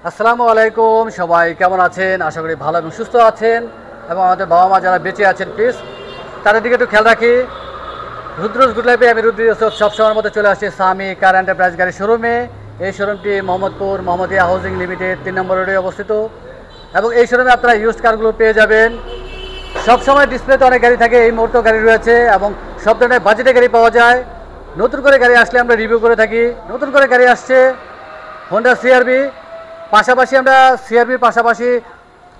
আসসালামু আলাইকুম, সবাই কেমন আছেন? আশা করি ভালো এবং সুস্থ আছেন। এবং আমাদের বাবা মা যারা বেঁচে আছেন প্লিজ তাদের দিকে একটু খেয়াল রাখি। রুদ্রজ গুড লাইফে আমি রুদ্র ইউসুফ সবসময়ের মতো চলে আসছি সামি কার এন্টারপ্রাইজ গাড়ি শোরুমে। এই শোরুমটি মোহাম্মদপুর মোহাম্মদিয়া হাউজিং লিমিটেড 3 নম্বর রোডে অবস্থিত। এবং এই শোরুমে আপনারা ইউজড কারগুলো পেয়ে যাবেন। সবসময় ডিসপ্লেতে অনেক গাড়ি থাকে, এই মুহূর্তেও গাড়ি রয়েছে এবং সব ধরনের বাজেটে গাড়ি পাওয়া যায়। নতুন করে গাড়ি আসলে আমরা রিভিউ করে থাকি। নতুন করে গাড়ি আসছে হোন্ডা সিআরবি, পাশাপাশি আমরা সিআরবির পাশাপাশি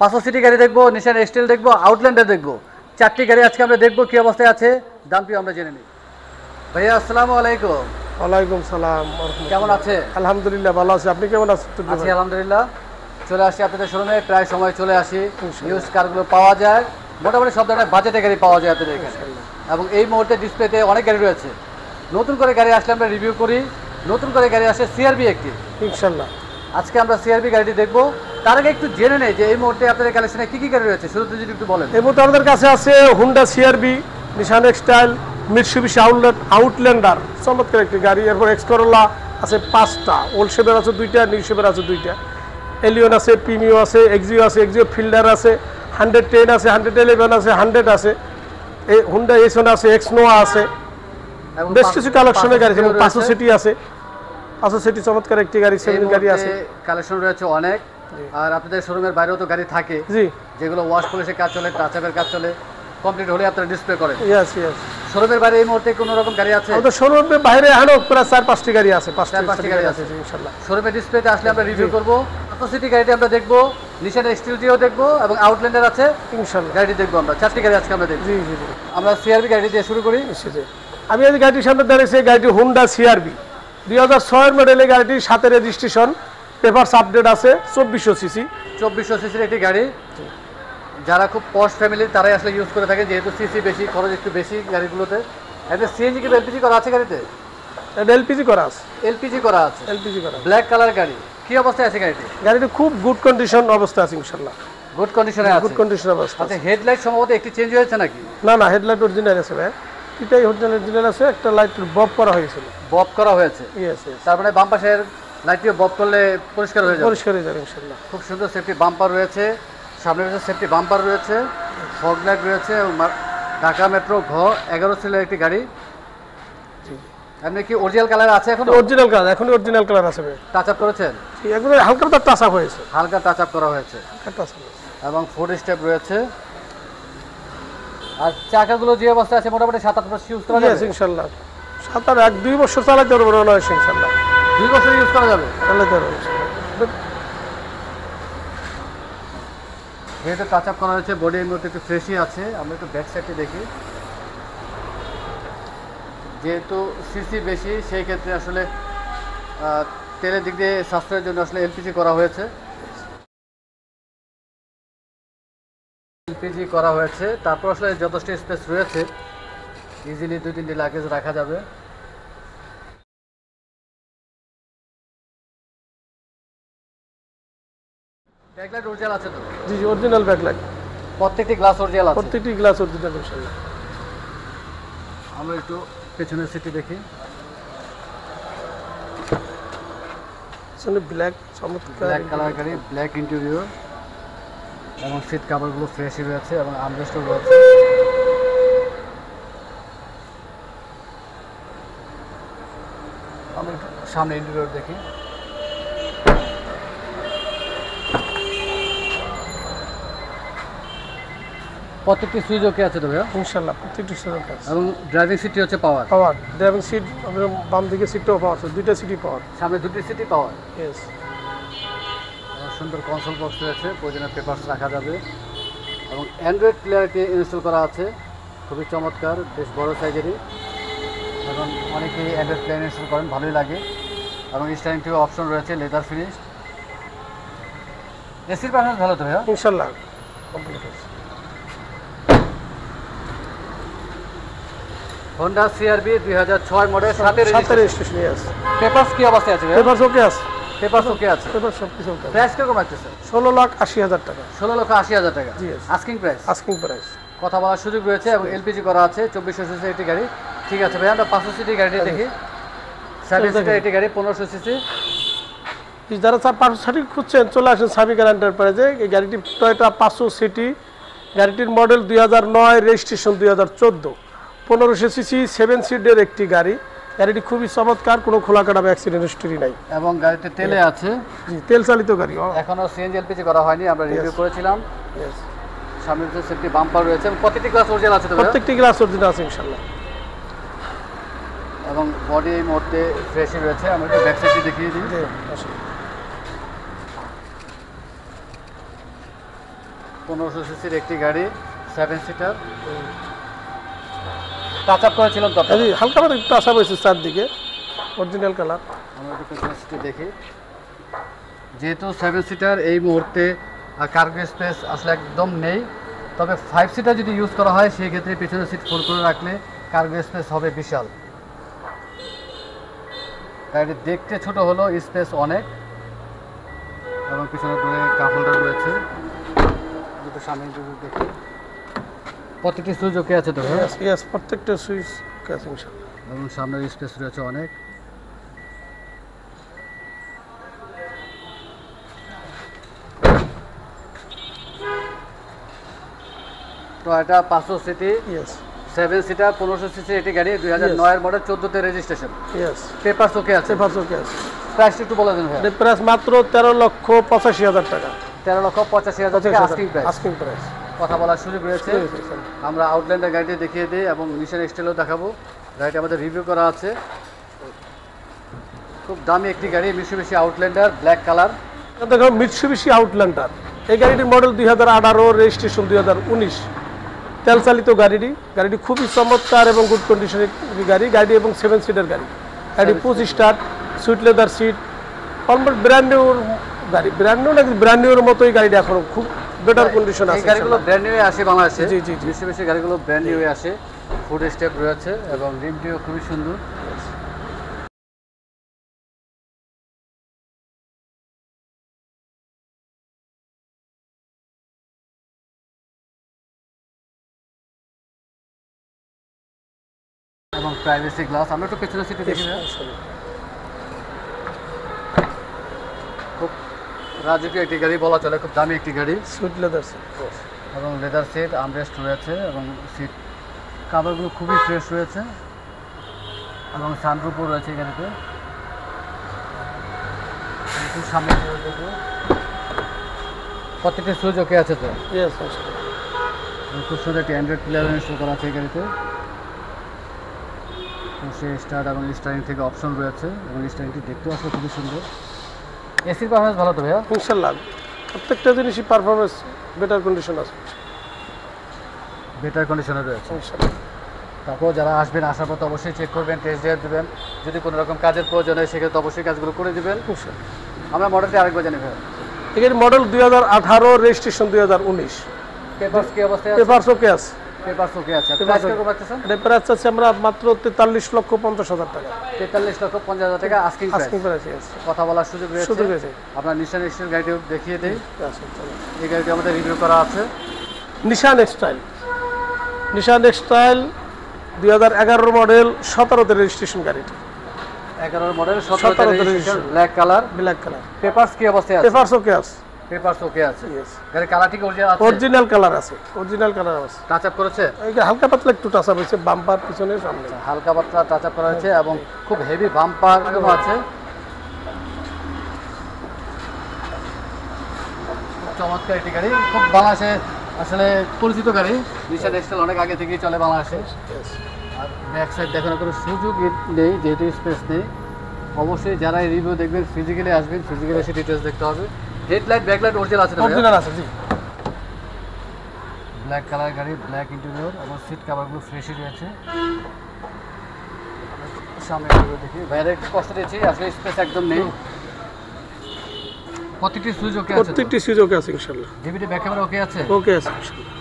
500 সিটি গাড়ি দেখবো, নিশান এক্সটেল দেখবো, আউটল্যান্ডার দেখবো। 4টি গাড়ি আজকে আমরা দেখবো কী অবস্থায় আছে, দামটি আমরা জেনে নিই। ভাইয়া আসসালামু আলাইকুম। ওয়ালাইকুম সালাম। কেমন আছে? আলহামদুলিল্লাহ ভালো আছি, আপনি কেমন আছেন? আছি আলহামদুলিল্লাহ। চলে আসি আপনাদের শোরুমে, প্রায় সময় চলে আসি। ইউজ কারগুলো পাওয়া যায়, মোটামুটি সব ধরনের বাজেটে গাড়ি পাওয়া যায় আপনাদের এখানে। এবং এই মুহূর্তে ডিসপ্লেতে অনেক গাড়ি রয়েছে। নতুন করে গাড়ি আসলে আমরা রিভিউ করি। নতুন করে গাড়ি আসে সিআরবি একটি, ইনশাল্লাহ। আজকে আমরা সিআরবি গাড়িটি দেখবো। তার আগে একটু জেনে নেই যে এই মুহূর্তে আপনাদের কালেকশনে কি কি গাড়ি রয়েছে, শুরুতে যদি একটু বলেন। এই মুহূর্তে আমাদের কাছে আছে হুন্ডা সিআরবি, নিশান এক্সটাইল, মিৎসুবিশি আউটল্যান্ডার, চমৎকার একটি গাড়ি। এরপর এক্সকরোলা আছে 5টা, ওল্ড শেপের আছে 2টা, নিউ শেপের আছে 2টা, এলিয়ন আছে, প্রিমিও আছে, এক্সিও আছে, এক্সিও ফিল্ডার আছে, 110 আছে, 111 আছে, 100 আছে, এই হুন্ডা এসন আছে, এক্সনোয়া আছে, বেশ কিছু কালেকশনের গাড়ি আছে। 500 সিটি আছে, 500 সিটি চমৎকার একটি গাড়ি, 7 গাড়ি আছে, কালেকশন রয়েছে অনেক। আর আপনাদের শোরুমের বাইরেও তো গাড়ি থাকে, জি, যেগুলো ওয়াশ পলিশের কাজ চলে, টাচআপের কাজ চলে, কমপ্লিট হলে আপনারা ডিসপ্লে করেন। Yes yes. শোরুমের বাইরে এই মুহূর্তে কোনো রকম গাড়ি আছে? আমাদের শোরুমের বাইরে এখনো প্রায় 4-5টি গাড়ি আছে, 5টি গাড়ি আছে ইনশাআল্লাহ। শোরুমের ডিসপ্লেতে আসলে আমরা রিভিউ করব। 500 সিটি গাড়িটি আমরা দেখব, নিশান এক্সটেলটিও দেখব এবং আউটল্যান্ডার আছে ইনশাআল্লাহ, গাড়িটি দেখব আমরা। 4টি গাড়ি আজকে আমরা দেখব। জি জি জি। আমরা সিআরবি গাড়ি দিয়ে শুরু করি। আমি এই গাড়িটির সামনে দাঁড়িয়েছি, গাড়িটি হুন্ডা সিআরবি 2006 মডেলের গাড়িটি, সাথে রেজিস্ট্রেশন, পেপারস আপডেট আছে, 2400 সিসি। 2400 সিসির একটি গাড়ি। যারা খুব পশ ফ্যামিলি তারাই আসলে ইউজ করে থাকে, যেহেতু সিসি বেশি, খরচ একটু বেশি গাড়িগুলোতে। এতে সিএনজি কি এলপিজি করা আছে গাড়িতে? এটা এলপিজি করা আছে। এলপিজি করা আছে, এলপিজি করা। ব্ল্যাক কালার গাড়ি। কি অবস্থায় আছে গাড়িটি? গাড়িটি খুব গুড কন্ডিশন অবস্থা আছে ইনশাআল্লাহ। গুড কন্ডিশনে আছে, গুড কন্ডিশন অবস্থা। আচ্ছা, হেডলাইট সম্ভবত একটু চেঞ্জ হয়েছে নাকি? না না, হেডলাইট অরিজিনাল আছে ভাই, এটাই অরিজিনাল আছে। একটা লাইট বব করা হয়েছিল। বব করা হয়েছে? Yes yes. তার মানে বাম পাশের লাইটটিও বব করলে পরিষ্কার হয়ে যাবে? পরিষ্কার হয়ে যাবে ইনশাআল্লাহ। খুব সুন্দর সেফটি বাম্পার রয়েছে, সামনে রয়েছে সেফটি বাম্পার রয়েছে, ফগ লাইট রয়েছে। ঢাকা মেট্রো ঘ11 সিলের একটি গাড়ি। এমনি কি অরিজিনাল কালার আছে এখন? অরিজিনাল কালার, এখন অরিজিনাল কালার আছে ভাই। টাচ আপ করেছেন? একদম হালকা তো টাচ আপ হয়েছে, হালকা টাচ আপ করা হয়েছে, হালকা টাচ আপ এবং ফুড স্টেপ রয়েছে। আর চাকাগুলো যে অবস্থায় আছে মোটামুটি 7-8 বছর ইউজ করা যাবে ইনশাআল্লাহ। 7-8-2 বছর চালাতে পারবো না ইনশাআল্লাহ। 2 বছর ইউজ করা যাবে, চালাতে পারবো। যেহেতু টাচ আপ করা হয়েছে, বডির মধ্যে একটু ফ্রেশই আছে। আমরা একটু ব্যাক সাইডটি দেখি। যেহেতু সিসি বেশি, সেই ক্ষেত্রে আসলে তেলের দিক দিয়ে সাশ্রয়ের জন্য আসলে এলপিজি করা হয়েছে। এলপিজি করা হয়েছে, তারপর আসলে যথেষ্ট স্পেস রয়েছে, ইজিলি 2-3টি লাগেজ রাখা যাবে। ব্যাকলাইট অরিজিনাল আছে তো? জি জি, অরিজিনাল ব্যাকলাইট। প্রত্যেকটি গ্লাস অরিজিনাল আছে? প্রত্যেকটি গ্লাস অরিজিনাল ইনশাআল্লাহ। আমরা একটু পেছনের সিটি দেখি। সামনে ব্ল্যাক, চমৎকার ব্ল্যাক কালার গাড়ি, ব্ল্যাক ইন্টেরিয়র, এবং সিট কভারগুলো ফ্রেশই রয়েছে এবং আর্মরেস্টও রয়েছে। আমরা একটু সামনে ইন্টেরিয়র দেখি। প্রত্যেকটি সুইচ ওকে আছে তো ভাইয়া? ইনশাআল্লাহ প্রত্যেকটি সুইচ ওকে আছে। এবং ড্রাইভিং সিটটি হচ্ছে পাওয়ার? পাওয়ার ড্রাইভিং সিট, আপনার বাম দিকে সিটটাও পাওয়ার আছে, 2টা সিটই পাওয়ার। সামনে 2টি সিটই পাওয়ার? ইয়েস। সুন্দর কনসোল বক্স রয়েছে, প্রয়োজনীয় পেপারস রাখা যাবে। এবং অ্যান্ড্রয়েড প্লেয়ারটি ইনস্টল করা আছে, খুবই চমৎকার, বেশ বড় সাইজেরই। এবং অনেকেই অ্যান্ড্রয়েড প্লেয়ার ইনস্টল করেন, ভালোই লাগে। এবং স্টারিং টিউব অপশন রয়েছে, লেদার ফিনিশ। এসির পারফরমেন্স ভালো তো ভাইয়া? ইনশাআল্লাহ কমপ্লিট আছে। হোন্ডা সিআরবি 2006 মডেল, সাথে রেজিস্ট্রেশন আছে। পেপারস কি অবস্থায় আছে ভাইয়া? পেপারস ওকে আছে। পেপারস ওকে আছে, পেপারস সব কিছু ওকে। প্রাইস কিরকম রাখতেছে? 16,80,000 টাকা। 16,80,000 টাকা জি, আস্কিং প্রাইস। আস্কিং প্রাইস, কথা বলার সুযোগ রয়েছে এবং এলপিজি করা আছে। 2400 সিসি একটি গাড়ি। ঠিক আছে ভাই, আমরা 500 সিসি গাড়িটি দেখি। 7 সিটার একটি গাড়ি, 1500 সিসি। যারা পার্সোনালি খুঁজছেন চলে আসেন সামি কার এন্টারপ্রাইজে। এই গাড়িটি টয়োটা 500 সিটি, গাড়িটির মডেল 2009, রেজিস্ট্রেশন 2014, 1500 সিসি 7 সিটের একটি গাড়ি। গাড়িটি খুবই চমৎকার, কোনো খোলা কাটা বা অ্যাক্সিডেন্ট হিস্টরি নাই এবং গাড়িতে তেলে আছে, তেল চালিত গাড়ি। এখনো সিএনজি এলপিজি করা হয়নি, আমরা রিভিউ করেছিলাম। Yes. সামনে যে সেফটি বাম্পার রয়েছে এবং প্রত্যেকটি গ্লাস অরিজিনাল আছে তো ভাইয়া? প্রত্যেকটি গ্লাস অরিজিনাল আছে ইনশাআল্লাহ। এবং বডি এই মুহূর্তে ফ্রেশই রয়েছে। আমরা একটু ব্যাক সাইডটি দেখিয়ে দিই। জি, আসুন। 1500 সিসির একটি গাড়ি, 7 সিটার। টাচ আপ করেছিলাম তো জি, হালকা করে একটু আসা হয়েছে চারদিকে, অরিজিনাল কালার। আমরা একটু পেছনের সিটটি দেখি। যেহেতু 7 সিটার এই মুহূর্তে কার্গো স্পেস আসলে একদম নেই, তবে 5 সিটার যদি ইউজ করা হয় সেই ক্ষেত্রে পেছনের সিট ফুল করে রাখলে কার্গো স্পেস হবে বিশাল। গাড়িটি দেখতে ছোট হলো, স্পেস অনেক, এবং পিছনে দূরে কাপ হোল্ডার রয়েছে। দুটো সামনে যদি দেখি, প্রত্যেকটি সুইচ ওকে আছে তো ভাইয়া? ইয়েস, প্রত্যেকটা সুইচ আছে ইনশাআল্লাহ। এবং সামনের স্পেস রয়েছে অনেক। Toyota 500 city, yes 7 seater, 1500 CC এটি গাড়ি, 2009 এর মডেল, 14 তে রেজিস্ট্রেশন। ইয়েস, পেপারস ওকে আছে। পেপারস ওকে আছে। প্রাইসটা একটু বলে দেন ভাই। এর প্রাইস মাত্র 13,85,000 টাকা। 13,85,000 টাকা আস্কিং প্রাইস। Asking price. কথা বলার সুযোগ রয়েছে। আমরা আউটল্যান্ডার গাড়িটি দেখিয়ে দিই এবং নিশান এক্সটেলও দেখাবো। গাড়িটি আমাদের রিভিউ করা আছে। খুব দামি একটি গাড়ি, মিৎসুবিশি আউটল্যান্ডার, ব্ল্যাক কালার। দেখো মিৎসুবিশি আউটল্যান্ডার, এই গাড়িটির মডেল 2018, রেজিস্ট্রেশন 2019, তেল চালিত গাড়িটি। গাড়িটি খুবই চমৎকার এবং গুড কন্ডিশনের গাড়ি। গাড়ি এবং 7 সিটার গাড়ি। গাড়ি 25 star, sweet leather seat, almost brand new গাড়ি। ব্র্যান্ড নিউ নাকি ব্র্যান্ড নিউর মতোই গাড়িটা এখন খুব বেটার কন্ডিশন এই আছে। গাড়িগুলো ব্র্যান্ড নিউ আসে বাংলাদেশে। জি, জি, জি। মিৎসুবিশি গাড়িগুলো ব্র্যান্ড নিউ আসে। ফুড স্টেপ রয়েছে এবং রিমটিও খুবই সুন্দর। এবং প্রাইভেসি গ্লাস। আমরা একটু পেছনের সিটে দেখি ভাইয়া। খুব রাজকীয় একটি গাড়ি বলা চলে, খুব দামি একটি গাড়ি। সুইট লেদার সিট এবং লেদার সিট, আর্মরেস্ট রয়েছে এবং সিট কাভারগুলো খুবই ফ্রেশ রয়েছে এবং সানরুফও রয়েছে এই গাড়িতে। একটু সামনে দিয়ে দেখো। প্রত্যেকটি সুইচ ওকে আছে তো? ইয়েস। এবং খুব সুন্দর একটি অ্যান্ড্রয়েড প্লেয়ার ইনস্টল করা আছে এই গাড়িতে। সে স্টার্ট এবং স্টারিং থেকে অপশন রয়েছে এবং স্টারিংটি দেখতেও আসলে খুবই সুন্দর। এসির পারফরমেন্স ভালো তো ভাইয়া? ইনশাআল্লাহ প্রত্যেকটা জিনিসই পারফরমেন্স বেটার কন্ডিশন আছে, বেটার কন্ডিশনে রয়েছে। ইনশাআল্লাহ। তারপর যারা আসবেন, আসার পর তো অবশ্যই চেক করবেন, টেস্ট ড্রাইভ দেবেন। যদি কোনো রকম কাজের প্রয়োজন হয় সেক্ষেত্রে অবশ্যই কাজগুলো করে দেবেন। ইনশাআল্লাহ। আমরা মডেলটি আরেকবার জানি ভাইয়া। এর মডেল 2018, রেজিস্ট্রেশন 2019, পেপারস কি অবস্থায় আছে? পেপারস ওকে আছে। পেপারস ওকে আছে। প্রাইস কত রাখতেছেন? এর প্রাইস আছে আমরা মাত্র 43,50,000 টাকা। 43,50,000 টাকা আস্কিং প্রাইস। আস্কিং প্রাইস আছে। কথা বলার সুযোগ সুযোগ রয়েছে। রয়েছে। আপনার নিশান এক্সটেল গাড়িটি দেখিয়ে দেই। আচ্ছা, চলো। এই গাড়িটি আমাদের রিভিউ করা আছে। নিশান এক্সটাইল, নিশান এক্সটাইল 2011 মডেল, 17 তে রেজিস্ট্রেশন গাড়িটি। 11 model, 17 registration, black colour. Black colour. Papers কি অবস্থায় আছে? পেপারস ওকে আছে। পেপারস ওকে আছে। ইয়েস। গাড়ির কালারটি কি অরিজিনাল আছে? অরিজিনাল কালার আছে, অরিজিনাল কালার আছে। টাচ আপ করেছে? এই যে হালকা পাতলা একটু টাচ আপ হয়েছে বাম্পার পিছনে সামনে। হালকা পাতলা টাচ আপ করা হয়েছে এবং খুব হেভি বাম্পার আছে। খুব চমৎকার একটি গাড়ি, খুব বাংলাদেশে আসলে পরিচিত গাড়ি। নিশান এক্সটেল অনেক আগে থেকেই চলে বাংলাদেশে। আর ব্যাক সাইড দেখানোর কোনো সুযোগ নেই যেহেতু স্পেস নেই। অবশ্যই যারা এই রিভিউ দেখবেন ফিজিক্যালি আসবেন, ফিজিক্যালি এসে ডিটেলস দেখতে হবে। হেডলাইট ব্যাকলাইট অরিজিনাল আছে? অরিজিনাল আছে জি। ব্ল্যাক কালার গাড়ি, ব্ল্যাক ইন্টেরিয়র এবং সিট কভারগুলো ফ্রেশই রয়েছে। সামনে দেখি ভাইরা একটু কষ্ট দিয়েছি, আসলে স্পেস একদম নেই। প্রত্যেকটি সুইচ ওকে আছে? প্রত্যেকটি সুইচ ওকে আছে ইনশাআল্লাহ। ডিভিডি ব্যাক ক্যামেরা ওকে আছে? ওকে আছে ইনশাআল্লাহ।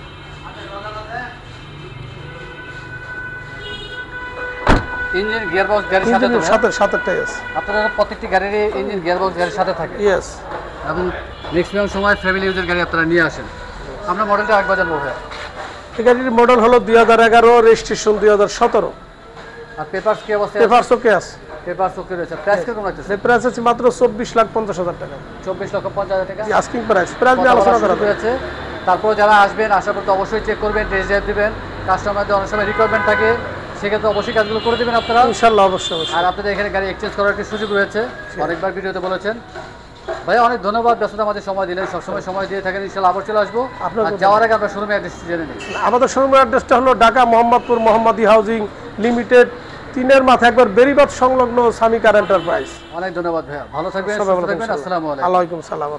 ইঞ্জিন গিয়ারবক্স গাড়ির সাথে তো? সাথেরটাই আছে। আপনারা প্রত্যেকটি গাড়ির ইঞ্জিন গিয়ারবক্স গাড়ির সাথে থাকে? ইয়েস। এবং ম্যাক্সিমাম সময় ফ্যামিলি ইউজের গাড়ি আপনারা নিয়ে আসেন। আমরা মডেলটা একবার জানবো ভাই। এই গাড়ির মডেল হলো 2011, রেজিস্ট্রেশন 2017। আর পেপারস কি অবস্থায়? পেপারস ওকে আছে। পেপার ওকে রয়েছে। প্রাইস কিরকম লাগতেছে? প্রাইস আছে মাত্র 24,50,000 টাকা। 24,50,000 টাকা আস্কিং প্রাইস নিয়ে আলোচনা করা হয়েছে। তারপর যারা আসবেন আশা করতে অবশ্যই চেক করবেন, টেস্ট ড্রাইভ দিবেন। কাস্টমারদের অনেক সময় রিকোয়ারমেন্ট থাকে, সেক্ষেত্রে অবশ্যই কাজগুলো করে দেবেন আপনারা ইনশাআল্লাহ। অবশ্যই। আর আপনাদের এখানে গাড়ি এক্সচেঞ্জ করার একটি সুযোগ রয়েছে, অনেকবার ভিডিওতে বলেছেন। ভাই অনেক ধন্যবাদ, ব্যস্ততা আমাদের সময় দিলেন, সবসময় সময় দিয়ে থাকেন। ইনশাআল্লাহ আবার চলে আসবো। আর যাওয়ার আগে আপনার শোরুমের অ্যাড্রেস জেনে নিই। আমাদের শোরুমের অ্যাড্রেসটা হলো ঢাকা মোহাম্মদপুর মোহাম্মদী হাউজিং লিমিটেড, 3-এর মাথায় একবার বেরিবাদ সংলগ্ন সামি কার এন্টারপ্রাইজ। অনেক ধন্যবাদ ভাইয়া, ভালো থাকবেন, সুস্থ থাকবেন। আসসালামু আলাইকুম। ওয়ালাইকুম আসসালাম।